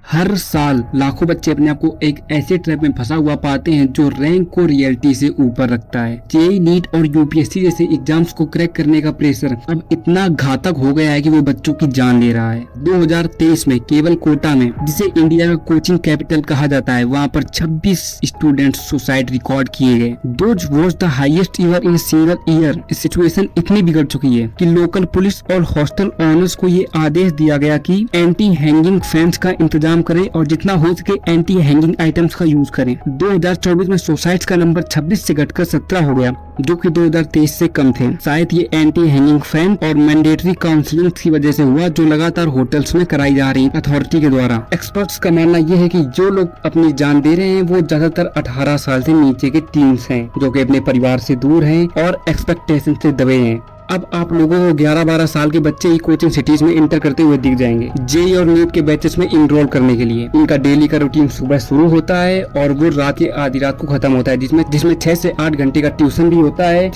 हर साल लाखों बच्चे अपने आप को एक ऐसे ट्रैप में फंसा हुआ पाते हैं जो रैंक को रियलिटी से ऊपर रखता है। जेईई, नीट और यूपीएससी जैसे एग्जाम्स को क्रैक करने का प्रेशर अब इतना घातक हो गया है कि वो बच्चों की जान ले रहा है। 2023 में केवल कोटा में, जिसे इंडिया का कोचिंग कैपिटल कहा जाता है, वहाँ पर 26 स्टूडेंट्स सुसाइड रिकॉर्ड किए गए। Those was the highest ईवर in single year. Situation इतनी बिगड़ चुकी है कि लोकल पुलिस और हॉस्टल ओनर्स को ये आदेश दिया गया कि एंटी हैंगिंग फैंस का इंतजाम करें और जितना हो सके एंटी हैंगिंग आइटम्स का यूज करें। 2024 में सुसाइड्स का नंबर 26 से घटकर 17 हो गया, जो कि 2023 से कम थे। शायद ये एंटी हैंगिंग फैन और मैंडेटरी काउंसलिंग की वजह से हुआ, जो लगातार होटल्स में कराई जा रही अथॉरिटी के द्वारा। एक्सपर्ट्स का मानना यह है कि जो लोग अपनी जान दे रहे हैं वो ज्यादातर 18 साल से नीचे के टीन्स हैं, जो कि अपने परिवार से दूर हैं और एक्सपेक्टेशन से दबे हैं। अब आप लोगों को 11-12 साल के बच्चे ही कोचिंग सिटीज में इंटर करते हुए दिख जाएंगे जेईई और नीट के बैचेस में इनरोल करने के लिए। उनका डेली का रूटीन सुबह शुरू होता है और वो रात के आधी रात को खत्म होता है, जिसमें 6 से 8 घंटे का ट्यूशन भी होता है,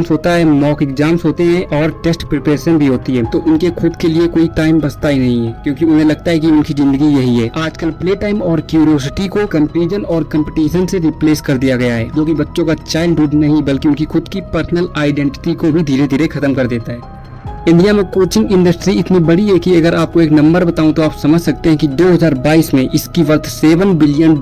होता है, मॉक एग्जाम्स होते हैं और टेस्ट प्रिपरेशन भी होती है। तो उनके खुद के लिए कोई टाइम बचता ही नहीं है, क्योंकि उन्हें लगता है कि उनकी जिंदगी यही है। आजकल प्ले टाइम और क्यूरियोसिटी को कंपैरिजन और कंपटीशन से रिप्लेस कर दिया गया है, जो कि बच्चों का चाइल्डहुड नहीं बल्कि उनकी खुद की पर्सनल आइडेंटिटी को भी धीरे धीरे खत्म कर देता है। इंडिया में कोचिंग इंडस्ट्री इतनी बड़ी है कि अगर आपको एक नंबर बताऊं तो आप समझ सकते हैं कि 2022 में इसकी वर्थ $7 बिलियन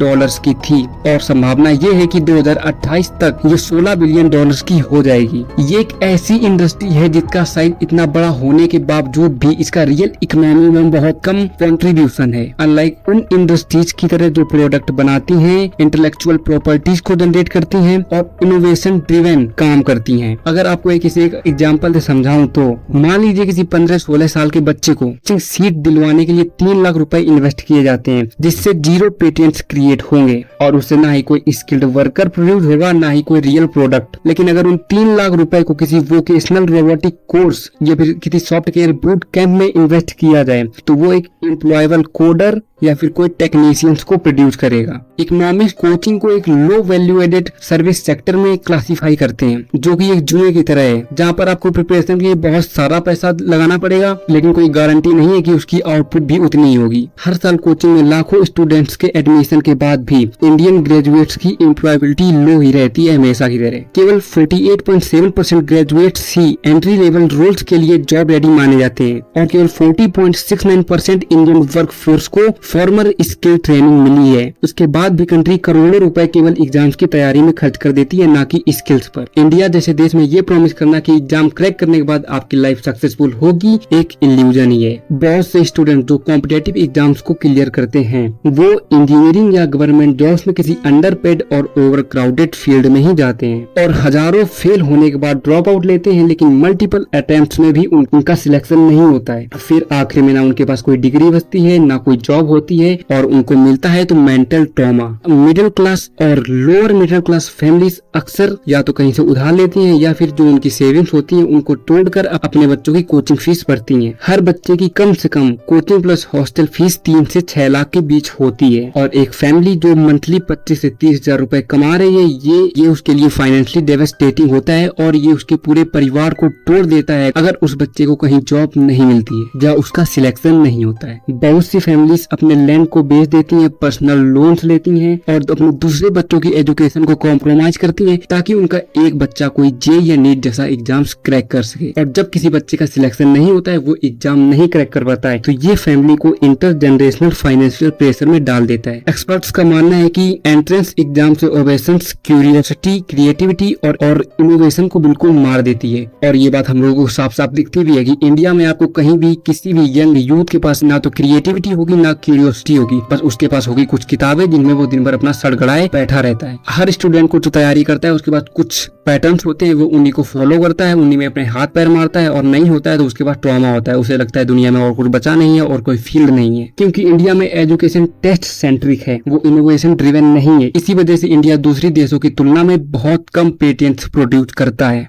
की थी और संभावना ये है कि 2028 तक ये $16 बिलियन की हो जाएगी। ये एक ऐसी इंडस्ट्री है जिसका साइज इतना बड़ा होने के बावजूद भी इसका रियल इकोनॉमी में बहुत कम कंट्रीब्यूशन है। अनलाइक उन इंडस्ट्रीज की तरह जो प्रोडक्ट बनाती हैं, इंटेलेक्चुअल प्रॉपर्टीज को जनरेट करती हैं और इनोवेशन ड्रिवन काम करती हैं। अगर आपको एक एग्जाम्पल से समझाऊं तो मान लीजिए किसी 15-16 साल के बच्चे को सीट दिलवाने के लिए 3 लाख रुपए इन्वेस्ट किए जाते हैं, जिससे 0 पेटेंट्स क्रिएट होंगे और उससे ना ही कोई स्किल्ड वर्कर प्रोड्यूस होगा, ना ही कोई रियल प्रोडक्ट। लेकिन अगर उन 3 लाख रुपए को किसी वोकेशनल रोबोटिक कोर्स या फिर किसी सॉफ्टवेयर बूट कैंप में इन्वेस्ट किया जाए तो वो एक एम्प्लॉयबल कोडर या फिर कोई टेक्नीशियंस को प्रोड्यूस करेगा। इकोनॉमिक्स कोचिंग को एक low value added service sector में क्लासिफाई करते हैं, जो कि एक जुए की तरह है, जहाँ पर आपको प्रिपरेशन के लिए बहुत सारा पैसा लगाना पड़ेगा, लेकिन कोई गारंटी नहीं है कि उसकी आउटपुट भी उतनी ही होगी। हर साल कोचिंग में लाखों स्टूडेंट्स के एडमिशन के बाद भी इंडियन ग्रेजुएट्स की एम्प्लॉयबिलिटी लो ही रहती है, हमेशा की तरह। केवल 48.7% ग्रेजुएट्स ही एंट्री लेवल रोल्स के लिए जॉब रेडी माने जाते हैं और केवल 40.69% इंडियन वर्क फोर्स को फॉर्मल स्किल ट्रेनिंग मिली है। उसके बाद भी कंट्री करोड़ों रुपए केवल एग्जाम्स की तैयारी में खर्च कर देती है, ना कि स्किल्स पर। इंडिया जैसे देश में ये प्रॉमिस करना कि एग्जाम क्रैक करने के बाद आपकी लाइफ सक्सेसफुल होगी एक इल्यूजन ही है। बहुत से स्टूडेंट जो कॉम्पिटेटिव एग्जाम्स को क्लियर करते हैं वो इंजीनियरिंग या गवर्नमेंट जॉब्स में किसी अंडरपेड और ओवर क्राउडेड फील्ड में ही जाते हैं और हजारों फेल होने के बाद ड्रॉप आउट लेते हैं, लेकिन मल्टीपल अटेम्प्ट्स में भी उनका सिलेक्शन नहीं होता है। फिर आखिर में ना उनके पास कोई डिग्री बचती है, ना कोई जॉब होती है और उनको मिलता है तो मेंटल ट्रॉमा। मिडिल क्लास और लोअर मिडिल क्लास फैमिलीज अक्सर या तो कहीं से उधार लेती हैं या फिर जो उनकी सेविंग्स होती हैं उनको तोड़कर अपने बच्चों की कोचिंग फीस भरती हैं। हर बच्चे की कम से कम कोचिंग प्लस हॉस्टल फीस 3 से 6 लाख के बीच होती है और एक फैमिली जो मंथली 25 से 30 हजार रुपए कमा रही है ये उसके लिए फाइनेंशियली डेवास्टेटिंग होता है और ये उसके पूरे परिवार को तोड़ देता है अगर उस बच्चे को कहीं जॉब नहीं मिलती है या उसका सिलेक्शन नहीं होता है। बहुत सी फैमिलीज अपने लैंड को बेच देती हैं, पर्सनल लोन्स लेती हैं और अपने दूसरे बच्चों की एजुकेशन को कॉम्प्रोमाइज करती हैं ताकि उनका एक बच्चा कोई जेईई या नीट जैसा एग्जाम्स क्रैक कर सके। और जब किसी बच्चे का सिलेक्शन नहीं होता है, वो एग्जाम नहीं क्रैक कर पाता है, तो ये फैमिली को इंटर जनरेशनल फाइनेंशियल प्रेशर में डाल देता है। एक्सपर्ट्स का मानना है कि एंट्रेंस एग्जाम से ओवेशंस क्यूरियोसिटी, क्रिएटिविटी और इनोवेशन को बिल्कुल मार देती है। और ये बात हम लोगों को साफ साफ दिखती भी है कि इंडिया में आपको कहीं भी किसी भी यंग यूथ के पास ना तो क्रिएटिविटी होगी ना क्यूरियोसिटी होगी, बस उसके पास होगी कुछ किताबें जिनमें वो दिन भर अपना सड़गड़ाए बैठा रहता है। हर स्टूडेंट को जो तैयारी करता है उसके बाद कुछ पैटर्न्स होते हैं, वो उन्हीं को फॉलो करता है, उन्हीं में अपने हाथ पैर मारता है और नहीं होता है तो उसके बाद ट्रॉमा होता है। उसे लगता है दुनिया में और कुछ बचा नहीं है और कोई फील्ड नहीं है, क्योंकि इंडिया में एजुकेशन टेस्ट सेंट्रिक है, वो इनोवेशन ड्रिवन नहीं है। इसी वजह से इंडिया दूसरी देशों की तुलना में बहुत कम पेटेंट्स प्रोड्यूस करता है।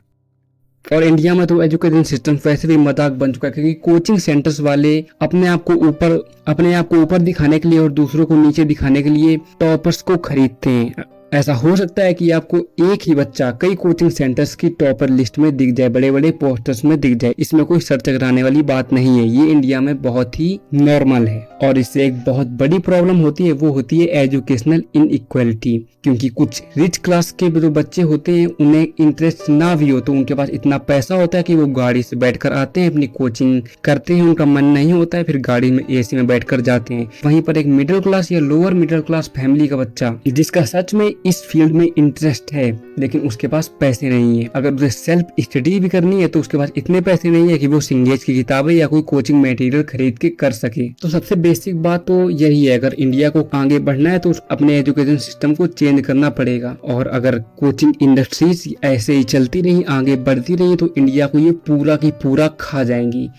और इंडिया में तो एजुकेशन सिस्टम वैसे भी मजाक बन चुका है, क्योंकि कोचिंग सेंटर्स वाले अपने आप को ऊपर दिखाने के लिए और दूसरों को नीचे दिखाने के लिए टॉपर्स को खरीदते हैं। ऐसा हो सकता है कि आपको एक ही बच्चा कई कोचिंग सेंटर्स की टॉपर लिस्ट में दिख जाए, बड़े बड़े पोस्टर्स में दिख जाए। इसमें कोई सर चकराने वाली बात नहीं है, ये इंडिया में बहुत ही नॉर्मल है। और इससे एक बहुत बड़ी प्रॉब्लम होती है, वो होती है एजुकेशनल इनइक्वालिटी। क्योंकि कुछ रिच क्लास के जो बच्चे होते हैं उन्हें इंटरेस्ट ना भी हो तो उनके पास इतना पैसा होता है कि वो गाड़ी से बैठकर आते हैं, अपनी कोचिंग करते हैं, उनका मन नहीं होता है फिर गाड़ी में एसी में बैठकर जाते हैं। वहीं पर एक मिडिल क्लास या लोअर मिडिल क्लास फैमिली का बच्चा जिसका सच में इस फील्ड में इंटरेस्ट है लेकिन उसके पास पैसे नहीं है, अगर उसे सेल्फ स्टडी भी करनी है तो उसके पास इतने पैसे नहीं है कि वो सिंगेज की किताबें या कोई कोचिंग मटेरियल खरीद के कर सके। तो सबसे बेसिक बात तो यही है, अगर इंडिया को आगे बढ़ना है तो अपने एजुकेशन सिस्टम को चेंज करना पड़ेगा। और अगर कोचिंग इंडस्ट्रीज ऐसे ही चलती रही, आगे बढ़ती रही तो इंडिया को ये पूरा की पूरा खा जाएंगी।